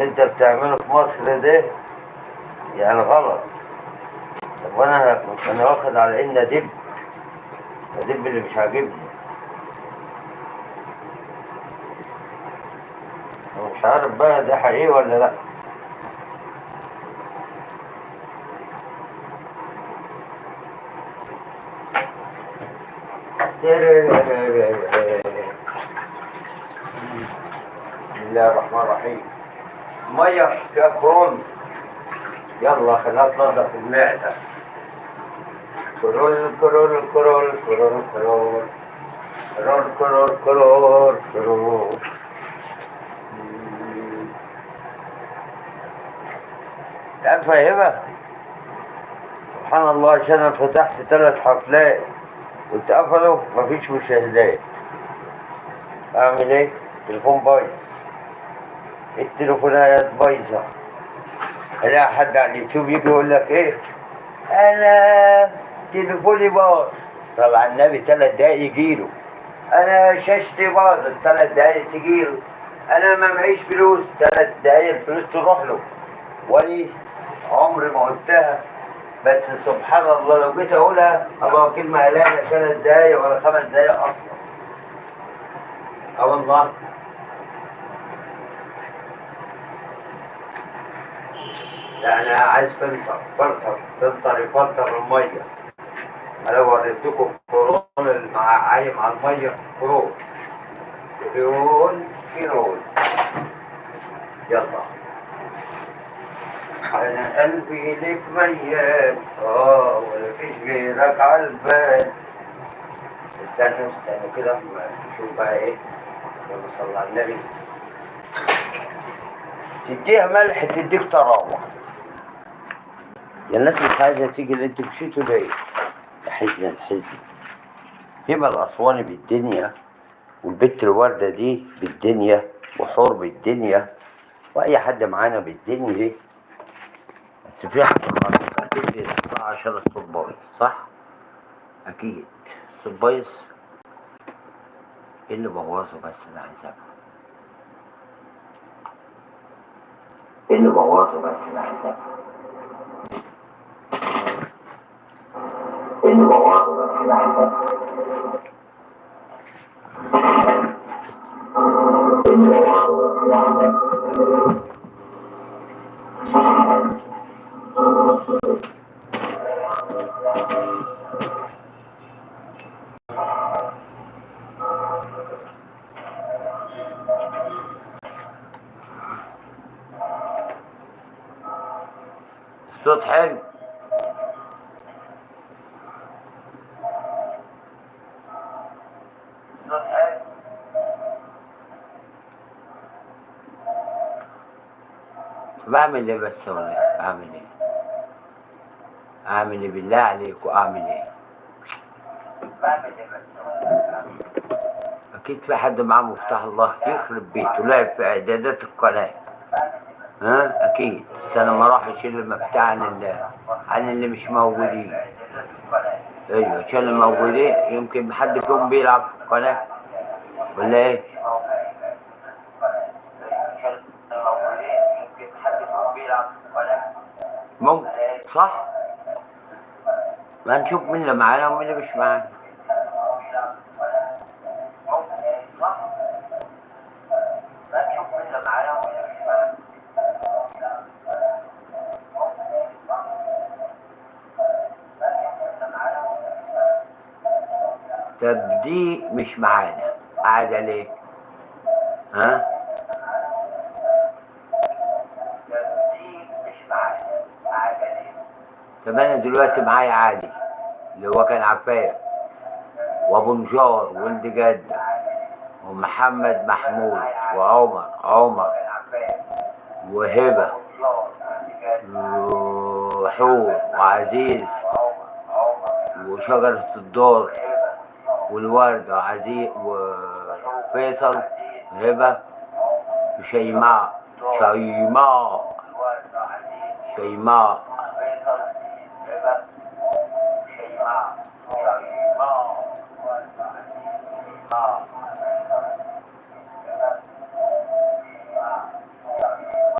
انت بتعمله في مصر ده يعني غلط. طب وانا واخد على ان ادب اللي مش عاجبني. انا مش عارف بقى ده حقيقي ولا لا. بسم الله الرحمن الرحيم. ميه فيها كرون، يلا خليها تنضف المعده. كرول كرول كرول كرول كرول كرول كرول كرول كرول. عارفة ايه بقى؟ سبحان الله، عشان انا فتحت 3 حفلات واتقفلوا مفيش مشاهدات. اعمل ايه؟ التليفون بايظ، التليفونات بايظة. الاقي حد على اليوتيوب يجي يقول لك ايه؟ انا تليفوني باظ. طب على النبي 3 دقايق يجيله. انا شاشتي باظت، 3 دقايق تجيله. انا ما معيش فلوس، 3 دقايق الفلوس تروح له. ولي عمري ما قلتها، بس سبحان الله لو جيت اقولها ابقى كلمه الاقي 3 دقايق ولا 5 دقايق اصلا. اه والله. لا انا عايز فلتر يفلتر الميه. انا وريتكم الكرون اللي عايم على الميه. كرون كرون. يلا. انا قلبي لك ميال، ومفيش غيرك عالبال. استنوا كده نشوف بقى ايه. اللهم صل على النبي. تديها ملح تديك طراوه. يا الناس مش عايزه تيجي اللي انتوا مشيتوا ليه؟ الحزن. هبه الاسواني بالدنيا، والبت الورده دي بالدنيا، وحور بالدنيا، واي حد معانا بالدنيا. بس في حاجه غلط اكيد بيحصل عشان الصوت بايظ، صح؟ اكيد الصوت بايظ. ايه اللي بوظه بس انا عايز افهم. ايه اللي بوظه بس انا عايز افهم. ايه اللي بوظه بس انا عايز افهم. ايه اللي بوظه بس انا عايز افهم. الصوت حلو. بعمل ايه بس والله؟ اعمل ايه بالله عليك؟ واعمل ايه؟ اكيد في حد معاه مفتاح الله يخرب بيته لعب في اعدادات القناه. ها اكيد. بس انا ما راح يشيل المفتاح عن اللي مش موجودين. ايوه عشان اللي موجودين يمكن حد فيهم بيلعب في القناه ولا ايه؟ ممكن. صح. ما نشوف مين اللي معانا ومين اللي مش معانا. طب دي مش معانا قاعدة ليه؟ ها؟ طب انا دلوقتي معايا علي اللي هو كان عفان، وابو نجار ولد جدة، ومحمد محمود، وعمر وهبة وحور وعزيز وشجرة الدار والوردة وعزيز وفيصل هبة وشيماء